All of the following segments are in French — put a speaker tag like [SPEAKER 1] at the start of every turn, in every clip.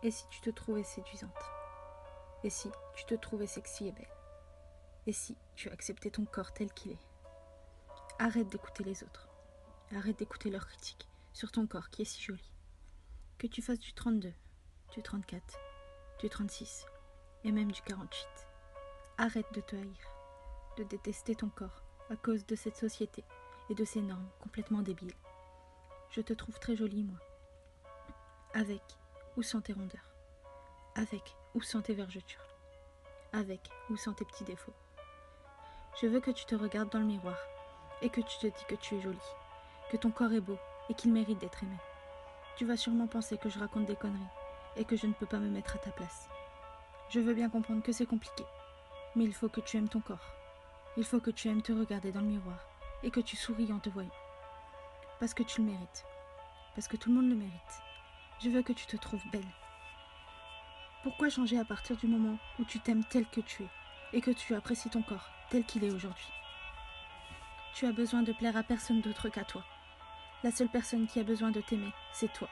[SPEAKER 1] Et si tu te trouvais séduisante? Et si tu te trouvais sexy et belle? Et si tu acceptais ton corps tel qu'il est? Arrête d'écouter les autres. Arrête d'écouter leurs critiques sur ton corps qui est si joli. Que tu fasses du 32, du 34, du 36 et même du 48. Arrête de te haïr, de détester ton corps à cause de cette société et de ces normes complètement débiles. Je te trouve très jolie, moi. Avec ou sans tes rondeurs. Avec ou sans tes vergetures. Avec ou sans tes petits défauts. Je veux que tu te regardes dans le miroir et que tu te dis que tu es jolie, que ton corps est beau et qu'il mérite d'être aimé. Tu vas sûrement penser que je raconte des conneries et que je ne peux pas me mettre à ta place. Je veux bien comprendre que c'est compliqué, mais il faut que tu aimes ton corps. Il faut que tu aimes te regarder dans le miroir et que tu souris en te voyant. Parce que tu le mérites. Parce que tout le monde le mérite. Je veux que tu te trouves belle. Pourquoi changer à partir du moment où tu t'aimes tel que tu es et que tu apprécies ton corps tel qu'il est aujourd'hui? Tu as besoin de plaire à personne d'autre qu'à toi. La seule personne qui a besoin de t'aimer, c'est toi.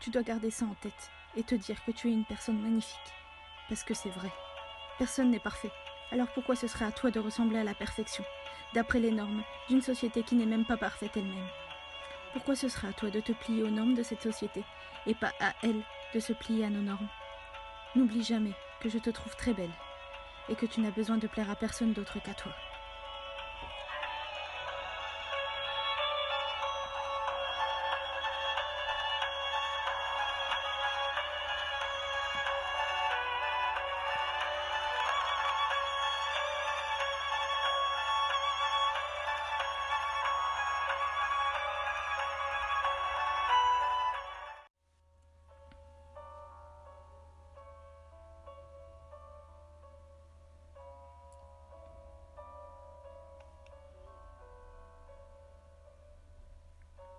[SPEAKER 1] Tu dois garder ça en tête et te dire que tu es une personne magnifique. Parce que c'est vrai. Personne n'est parfait. Alors pourquoi ce serait à toi de ressembler à la perfection, d'après les normes d'une société qui n'est même pas parfaite elle-même? Pourquoi ce serait à toi de te plier aux normes de cette société et pas à elle de se plier à nos normes? N'oublie jamais que je te trouve très belle et que tu n'as besoin de plaire à personne d'autre qu'à toi.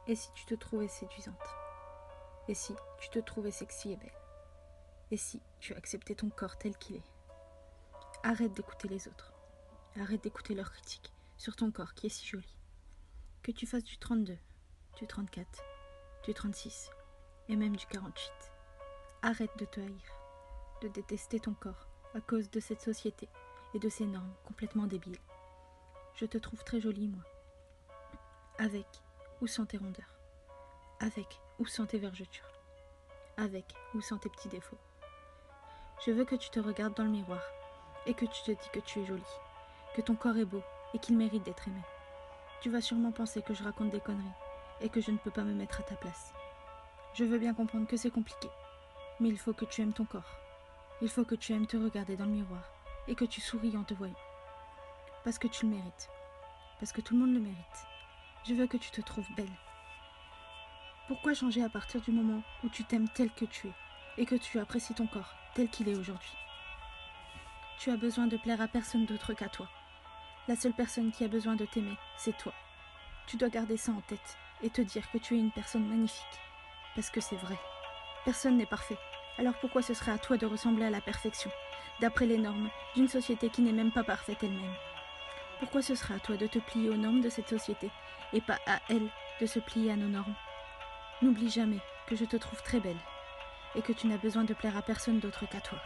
[SPEAKER 1] Et si tu te trouvais séduisante? Et si tu te trouvais sexy et belle? Et si tu acceptais ton corps tel qu'il est? Arrête d'écouter les autres. Arrête d'écouter leurs critiques sur ton corps qui est si joli. Que tu fasses du 32, du 34, du 36 et même du 48. Arrête de te haïr, de détester ton corps à cause de cette société et de ces normes complètement débiles. Je te trouve très jolie, moi. Avec ou sans tes rondeurs. Avec ou sans tes vergetures. Avec ou sans tes petits défauts. Je veux que tu te regardes dans le miroir et que tu te dis que tu es jolie, que ton corps est beau et qu'il mérite d'être aimé. Tu vas sûrement penser que je raconte des conneries et que je ne peux pas me mettre à ta place. Je veux bien comprendre que c'est compliqué, mais il faut que tu aimes ton corps. Il faut que tu aimes te regarder dans le miroir et que tu souris en te voyant. Parce que tu le mérites. Parce que tout le monde le mérite. Je veux que tu te trouves belle. Pourquoi changer à partir du moment où tu t'aimes tel que tu es et que tu apprécies ton corps tel qu'il est aujourd'hui? Tu as besoin de plaire à personne d'autre qu'à toi. La seule personne qui a besoin de t'aimer, c'est toi. Tu dois garder ça en tête et te dire que tu es une personne magnifique. Parce que c'est vrai. Personne n'est parfait. Alors pourquoi ce serait à toi de ressembler à la perfection, d'après les normes d'une société qui n'est même pas parfaite elle-même? Pourquoi ce serait à toi de te plier aux normes de cette société et pas à elle de se plier à nos normes? N'oublie jamais que je te trouve très belle et que tu n'as besoin de plaire à personne d'autre qu'à toi.